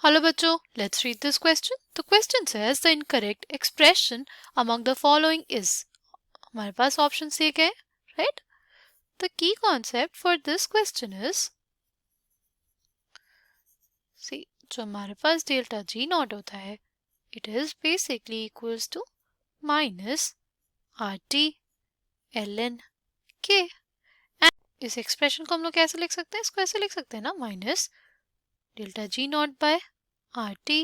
Hello बच्चों, let's read this question. The question says the incorrect expression among the following is. हमारे पास option C के हैं, right? The key concept for this question is, see, जो हमारे पास delta G not होता है, it is basically equals to minus RT ln k. इस expression को हम लोग कैसे लिख सकते हैं? इसको ऐसे लिख सकते हैं ना, minus delta G naught by RT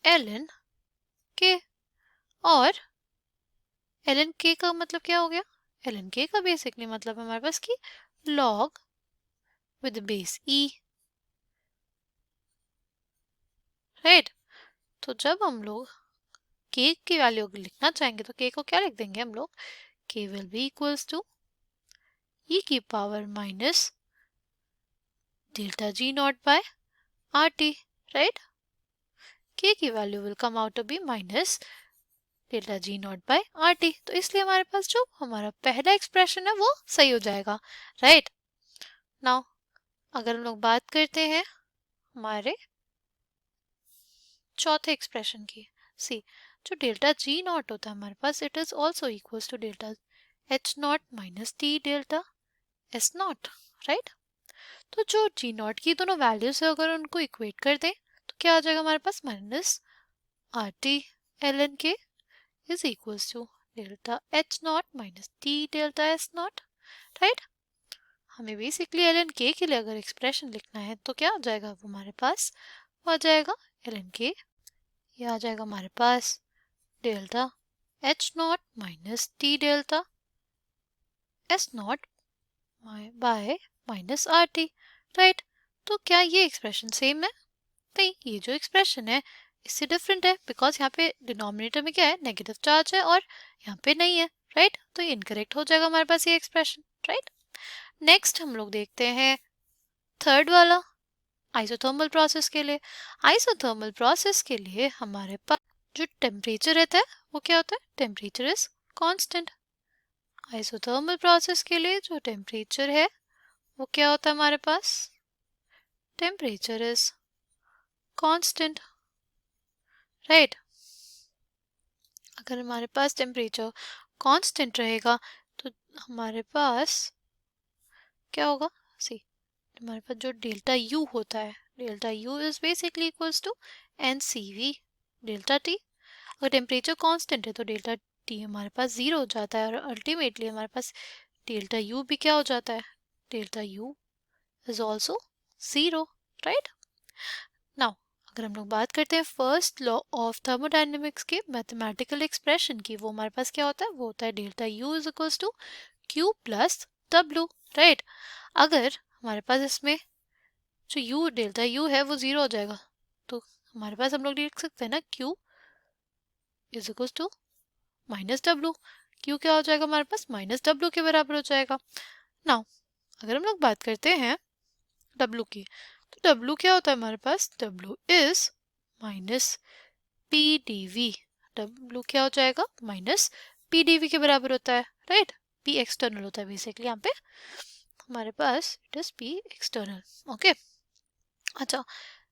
ln k. और ln k का मतलब क्या हो गया? ln k का बेसिकली मतलब हमारे पास की log with base e, right? तो जब हम लोग k की वैल्यू लिखना चाहेंगे तो k को क्या लिख देंगे हम लोग? k will be equals to e की power minus delta G naught by RT, right? k की value will come out to be minus delta G naught by RT. तो इसलिए हमारे पास जो हमारा पहला एक्सप्रेशन है वो सही हो जाएगा, राइट? नाउ अगर हम लोग बात करते हैं हमारे चौथे एक्सप्रेशन की, सी, जो डेल्टा जी नॉट होता है हमारे पास, it is also equals to delta H naught minus T delta S naught, right? तो जो जी नॉट की दोनों वैल्यूज है अगर उनको इक्वेट कर दें तो क्या आ जाएगा हमारे पास? Minus R T L N K is equals to delta H naught minus T delta S naught, right? हमें बेसिकली एल एन के लिए अगर एक्सप्रेशन लिखना है तो क्या आ जाएगा वो हमारे पास? वो आ जाएगा एल एन के, ये आ जाएगा हमारे पास delta H naught minus T delta S naught by minus R T, right? तो क्या ये एक्सप्रेशन सेम है? नहीं, ये जो एक्सप्रेशन है इससे डिफरेंट है, बिकॉज यहाँ पे डिनोमिनेटर में क्या है? नेगेटिव चार्ज है और यहाँ पे नहीं है, राइट? तो ये इनकरेक्ट हो जाएगा हमारे पास ये एक्सप्रेशन, राइट? नेक्स्ट हम लोग देखते हैं थर्ड वाला, आइसोथर्मल प्रोसेस के लिए. आइसोथर्मल प्रोसेस के लिए हमारे पास जो टेम्परेचर रहता है वो क्या होता है? Temperature is constant. Isothermal process के लिए जो टेम्परेचर है वो क्या होता है हमारे पास? Temperature is constant, right? अगर हमारे पास टेम्परेचर कांस्टेंट रहेगा तो हमारे पास क्या होगा? सी, हमारे पास जो डेल्टा यू होता है, delta U is basically equals to N C V delta T. अगर टेम्परेचर कांस्टेंट है तो डेल्टा टी हमारे पास जीरो हो जाता है और अल्टीमेटली हमारे पास डेल्टा यू भी क्या हो जाता है? Delta U is also zero, right? Now अगर हम लोग बात करते हैं फर्स्ट लॉ ऑफ थर्मोडायनेमिक्स के मैथमेटिकल एक्सप्रेशन की, वो हमारे पास क्या होता है? वो होता है delta U is equals to Q plus W, right? अगर हमारे पास इसमें जो यू डेल्टा यू है वो जीरो हो जाएगा तो हमारे पास हम लोग लिख सकते हैं ना Q is equals to minus W. Q क्या हो जाएगा हमारे पास? माइनस डब्ल्यू के बराबर हो जाएगा. नाउ अगर हम लोग बात करते हैं डब्ल्यू की, तो डब्ल्यू क्या होता है हमारे पास? W is minus P D V. W क्या हो जाएगा? माइनस पी डी वी के बराबर होता है, राइट? पी एक्सटर्नल होता है बेसिकली यहाँ पे हमारे पास, it is P external, okay? अच्छा,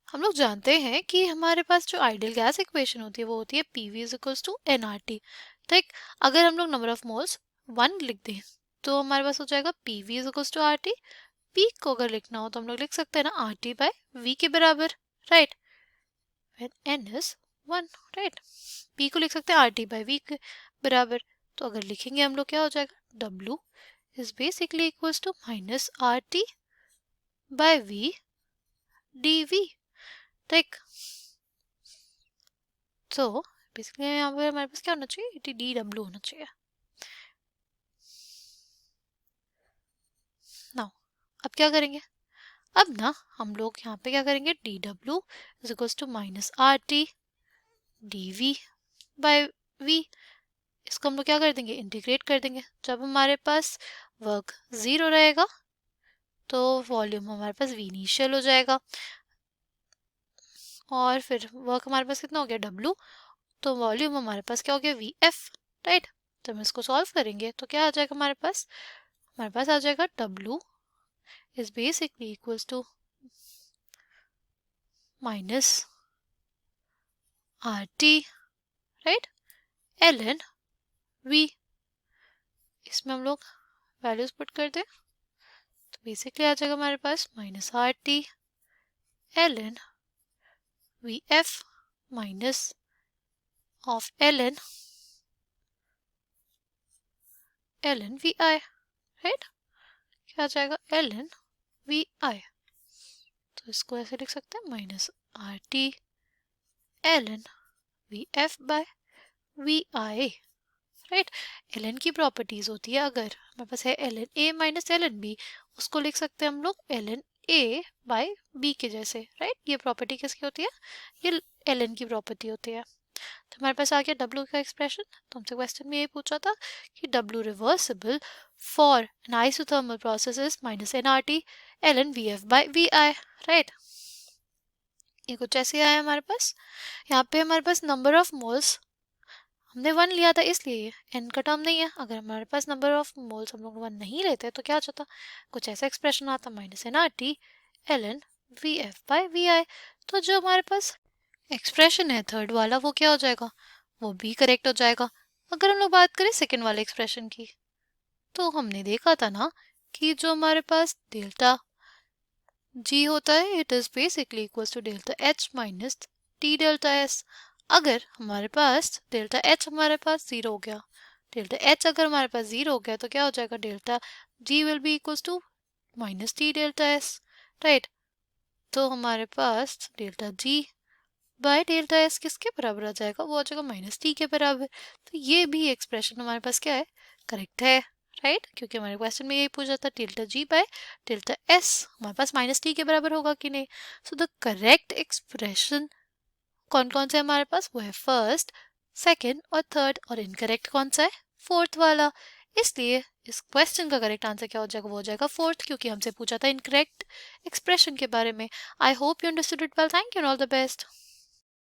हम लोग जानते हैं कि हमारे पास जो आइडियल गैस इक्वेशन होती है वो होती है P V is equals to N R T. ठीक, अगर हम लोग नंबर ऑफ मोल्स 1 लिख दें तो हमारे पास हो जाएगा P V is equals to R T. P को अगर लिखना हो तो हम लोग लिख सकते हैं ना आर टी बाय वी के बराबर, right? When an is 1, right? P को लिख सकते हैं आर टी बाय वी के बराबर. तो अगर लिखेंगे हम लोग क्या हो जाएगा? W is basically equals to minus R T by V D V, ठीक? तो बेसिकली यहाँ पे हमारे पास क्या होना चाहिए? डी डब्ल्यू होना चाहिए. नाउ अब क्या करेंगे? अब ना हम लोग यहाँ पे क्या करेंगे? D W is equals to minus R T D V by V. इसको हम लोग क्या कर देंगे? इंटीग्रेट कर देंगे. जब हमारे पास वर्क जीरो रहेगा तो वॉल्यूम हमारे पास वी इनिशियल हो जाएगा और फिर वर्क हमारे पास कितना हो गया? डब्ल्यू. तो वॉल्यूम हमारे पास क्या हो गया? V F, right? जब हम इसको सॉल्व करेंगे तो क्या आ जाएगा हमारे पास? हमारे पास आ जाएगा W is basically equals to minus R T, right, L N V. इसमें हम लोग वैल्यूज पुट कर दें तो बेसिकली आ जाएगा हमारे पास minus R T L N V F minus of L N V I, right. क्या आ जाएगा एल एन वी आई, तो इसको ऐसे लिख सकते हैं minus R T L N V F by V I, right. L N की प्रॉपर्टीज होती है, अगर हमारे पास है L N A minus L N B, उसको लिख सकते हैं हम लोग L N A by B के जैसे, राइट। ये प्रॉपर्टी किसकी होती है, ये एल एन की प्रॉपर्टी होती है। तो हमारे पास आ गया W का एक्सप्रेशन। तो हमसे क्वेश्चन में ये पूछा था कि W reversible for an isothermal process is minus N R T L N V F by V I, right. ये कुछ ऐसे आया हमारे पास। यहाँ पे हमारे पास नंबर ऑफ मोल्स हमने 1 लिया था, इसलिए n का टर्म नहीं है। अगर हमारे पास नंबर ऑफ मोल्स हम लोग 1 नहीं लेते तो क्या होता, कुछ ऐसा एक्सप्रेशन आता minus N R T L N V F by V I. तो जो हमारे पास एक्सप्रेशन है थर्ड वाला वो क्या हो जाएगा, वो भी करेक्ट हो जाएगा। अगर हम लोग बात करें सेकेंड वाले एक्सप्रेशन की, तो हमने देखा था ना कि जो हमारे पास डेल्टा जी होता है it is basically equals to delta H minus T delta S. अगर हमारे पास डेल्टा एच हमारे पास 0 हो गया, डेल्टा एच अगर हमारे पास 0 हो गया तो क्या हो जाएगा, delta G will be equals to minus T delta S, right. तो हमारे पास delta G by delta S किसके बराबर आ जाएगा, वो आ जाएगा माइनस टी के बराबर। तो ये भी एक्सप्रेशन हमारे पास क्या है, करेक्ट है, राइट। क्योंकि हमारे क्वेश्चन में यही पूछा था delta G by delta S हमारे पास माइनस टी के बराबर होगा कि नहीं। सो द करेक्ट एक्सप्रेशन कौन कौन से हमारे पास, वो है फर्स्ट, सेकेंड और थर्ड, और इनकरेक्ट कौन सा है, फोर्थ वाला। इसलिए इस क्वेश्चन का करेक्ट आंसर क्या हो जाएगा, वो हो जाएगा फोर्थ, क्योंकि हमसे पूछा था इनकरेक्ट एक्सप्रेशन के बारे में। I hope you understood it well, thank you and all the best.